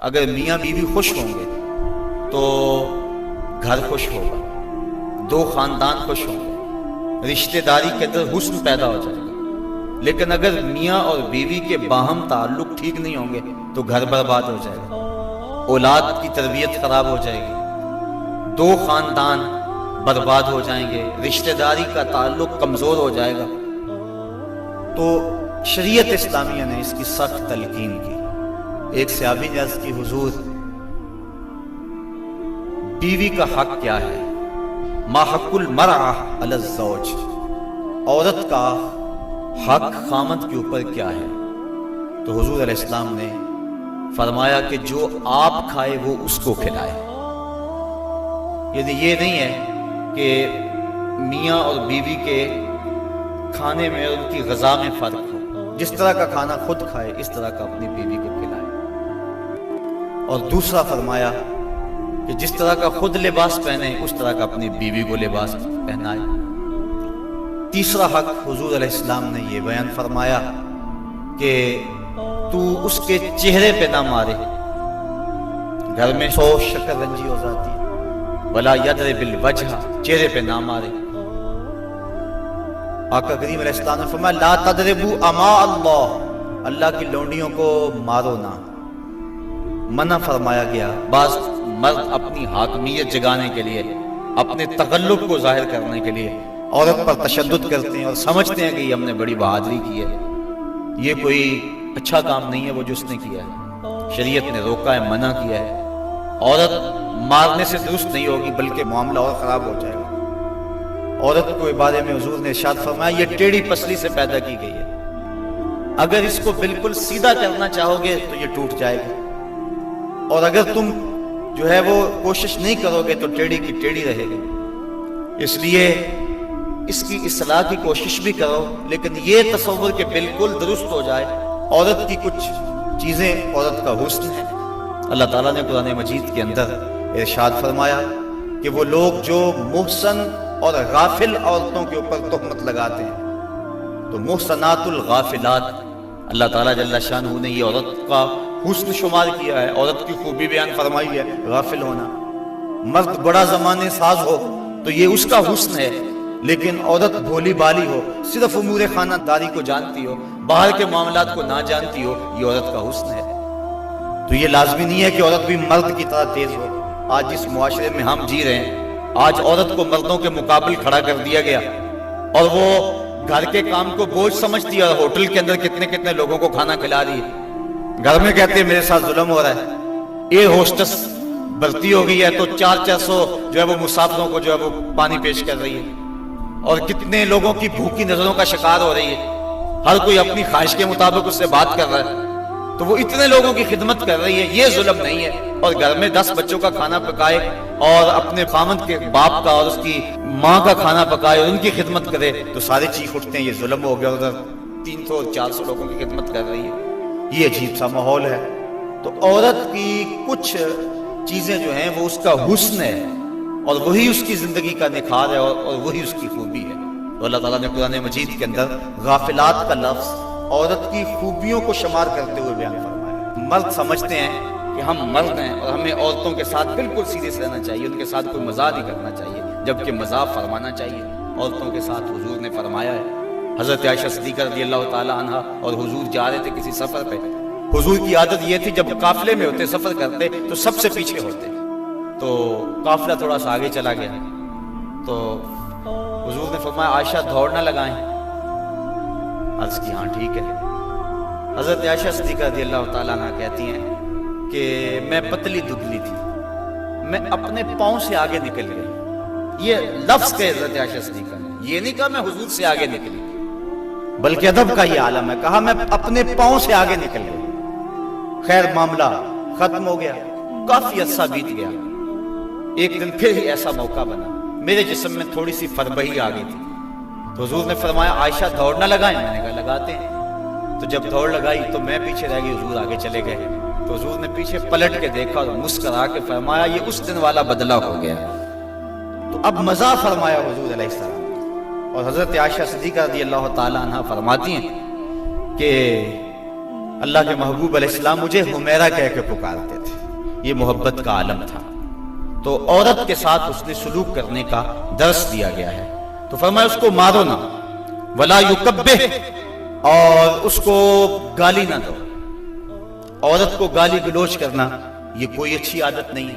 اگر میاں بیوی خوش ہوں گے تو گھر خوش ہوگا، دو خاندان خوش ہوں گے، رشتہ داری کے اندر حسن پیدا ہو جائے گا۔ لیکن اگر میاں اور بیوی کے باہم تعلق ٹھیک نہیں ہوں گے تو گھر برباد ہو جائے گا، اولاد کی تربیت خراب ہو جائے گی، دو خاندان برباد ہو جائیں گے، رشتہ داری کا تعلق کمزور ہو جائے گا۔ تو شریعت اسلامیہ نے اس کی سخت تلقین کی۔ ایک صحابی نے عرض کی، حضور بیوی کا حق کیا ہے؟ ما حق المرأة علی الزوج، عورت کا حق خامد کے اوپر کیا ہے؟ تو حضور علیہ السلام نے فرمایا کہ جو آپ کھائے وہ اس کو کھلائے۔ یعنی یہ نہیں ہے کہ میاں اور بیوی کے کھانے میں اور ان کی غذا میں فرق ہو، جس طرح کا کھانا خود کھائے اس طرح کا اپنی بیوی کو کھلائے۔ اور دوسرا فرمایا کہ جس طرح کا خود لباس پہنے اس طرح کا اپنی بیوی کو لباس پہنائے۔ تیسرا حق حضور علیہ السلام نے یہ بیان فرمایا کہ تو اس کے چہرے پہ نہ مارے، گھر میں 100 شکر رنجی ہو جاتی ہے، ولا یضرب بالوجہ، چہرے پہ نہ مارے۔ آقا کریم علیہ السلام نے فرمایا لا تضربوا اماء اللہ، اللہ کی لونڈیوں کو مارو نہ، منع فرمایا گیا۔ بعض مرد اپنی حاکمیت جگانے کے لیے، اپنے تغلب کو ظاہر کرنے کے لیے عورت پر تشدد کرتے ہیں اور سمجھتے ہیں کہ یہ ہم نے بڑی بہادری کی ہے۔ یہ کوئی اچھا کام نہیں ہے وہ جو اس نے کیا ہے، شریعت نے روکا ہے، منع کیا ہے۔ عورت مارنے سے درست نہیں ہوگی بلکہ معاملہ اور خراب ہو جائے گا۔ عورت کو بارے میں حضور نے ارشاد فرمایا یہ ٹیڑھی پسلی سے پیدا کی گئی ہے، اگر اس کو بالکل سیدھا کرنا چاہو گے تو یہ ٹوٹ جائے گی، اور اگر تم جو ہے وہ کوشش نہیں کرو گے تو ٹیڑھی کی ٹیڑھی رہے گی۔ اس لیے اس کی اصلاح کی کوشش بھی کرو، لیکن یہ تصور کہ بالکل درست ہو جائے۔ عورت کی کچھ چیزیں عورت کا حسن ہے۔ اللہ تعالیٰ نے قرآن مجید کے اندر ارشاد فرمایا کہ وہ لوگ جو محسن اور غافل عورتوں کے اوپر تہمت لگاتے ہیں، تو محسنات الغافلات، اللہ تعالیٰ جل شانہ نے یہ عورت کا حسن شمار کیا ہے، عورت کی خوبی بیان فرمائی ہے، غافل ہونا۔ مرد بڑا زمانے ساز ہو تو یہ اس کا حسن ہے، لیکن عورت بھولی بالی ہو، صرف امور خانہ داری کو جانتی ہو، باہر کے معاملات کو نہ جانتی ہو، یہ عورت کا حسن ہے۔ تو یہ لازمی نہیں ہے کہ عورت بھی مرد کی طرح تیز ہو۔ آج جس معاشرے میں ہم جی رہے ہیں، آج عورت کو مردوں کے مقابل کھڑا کر دیا گیا، اور وہ گھر کے کام کو بوجھ سمجھتی ہے، اور ہوٹل کے اندر کتنے کتنے لوگوں کو کھانا کھلا رہی ہے۔ گھر میں کہتے ہیں میرے ساتھ ظلم ہو رہا ہے، ایئر ہوسٹس بھرتی ہو گئی ہے تو 400 جو ہے وہ مسافروں کو جو ہے وہ پانی پیش کر رہی ہے، اور کتنے لوگوں کی بھوکی نظروں کا شکار ہو رہی ہے، ہر کوئی اپنی خواہش کے مطابق اس سے بات کر رہا ہے، تو وہ اتنے لوگوں کی خدمت کر رہی ہے، یہ ظلم نہیں ہے؟ اور گھر میں 10 بچوں کا کھانا پکائے اور اپنے خامد کے باپ کا اور اس کی ماں کا کھانا پکائے اور ان کی خدمت کرے تو سارے چیخ اٹھتے ہیں یہ ظلم ہو گیا، ادھر 300-400 لوگوں کی خدمت کر رہی ہے، یہ عجیب سا ماحول ہے۔ تو عورت کی کچھ چیزیں جو ہیں وہ اس کا حسن ہے، اور وہی اس کی زندگی کا نکھار ہے، اور وہی اس کی خوبی ہے۔ تو اللہ تعالیٰ نے قرآن مجید کے اندر غافلات کا لفظ عورت کی خوبیوں کو شمار کرتے ہوئے بیان فرمایا۔ مرد سمجھتے ہیں کہ ہم مرد ہیں اور ہمیں عورتوں کے ساتھ بالکل سیریس رہنا چاہیے، ان کے ساتھ کوئی مزاح نہیں کرنا چاہیے، جبکہ مزاح فرمانا چاہیے عورتوں کے ساتھ۔ حضور نے فرمایا ہے، حضرت عائشہ صدیقہ رضی اللہ تعالیٰ عنہ اور حضور جا رہے تھے کسی سفر پہ، حضور کی عادت یہ تھی جب قافلے میں ہوتے، سفر کرتے تو سب سے پیچھے ہوتے، تو قافلہ تھوڑا سا آگے چلا گیا تو حضور نے فرمایا عائشہ دوڑ نہ لگائیں، عرض کی ہاں ٹھیک ہے۔ حضرت عائشہ صدیقہ رضی اللہ تعالیٰ عنہ کہتی ہیں کہ میں پتلی دبلی تھی، میں اپنے پاؤں سے آگے نکل گئی۔ یہ لفظ کہ حضرت عائشہ صدیقہ نے یہ نہیں کہا میں حضور سے آگے نکلی، بلکہ ادب کا یہ عالم ہے، کہا میں اپنے پاؤں سے آگے نکل گئی۔ خیر معاملہ ختم ہو گیا، کافی عرصہ بیت گیا، ایک دن پھر ہی ایسا موقع بنا، میرے جسم میں تھوڑی سی فربہی آ گئی تھی، تو حضور نے فرمایا عائشہ دوڑ نہ لگائیں، میں نے کہا لگاتے ہیں۔ تو جب دوڑ لگائی تو میں پیچھے رہ گئی، حضور آگے چلے گئے، تو حضور نے پیچھے پلٹ کے دیکھا اور مسکرا کے فرمایا یہ اس دن والا بدلہ ہو گیا۔ تو اب مزاح فرمایا حضور علیہ السلام، اور حضرت عائشہ صدیقہ رضی اللہ تعالی عنہ فرماتی ہیں کہ اللہ کے محبوب علیہ السلام مجھے حمیرہ کہہ کے پکارتے تھے۔ یہ محبت کا عالم تھا. تو عورت کے ساتھ اس نے سلوک کرنے کا درس دیا گیا ہے. تو فرمایا اس کو مارو نہ، ولا یکبہ، اور اس کو گالی نہ دو. عورت کو گالی گلوچ کرنا یہ کوئی اچھی عادت نہیں ہے.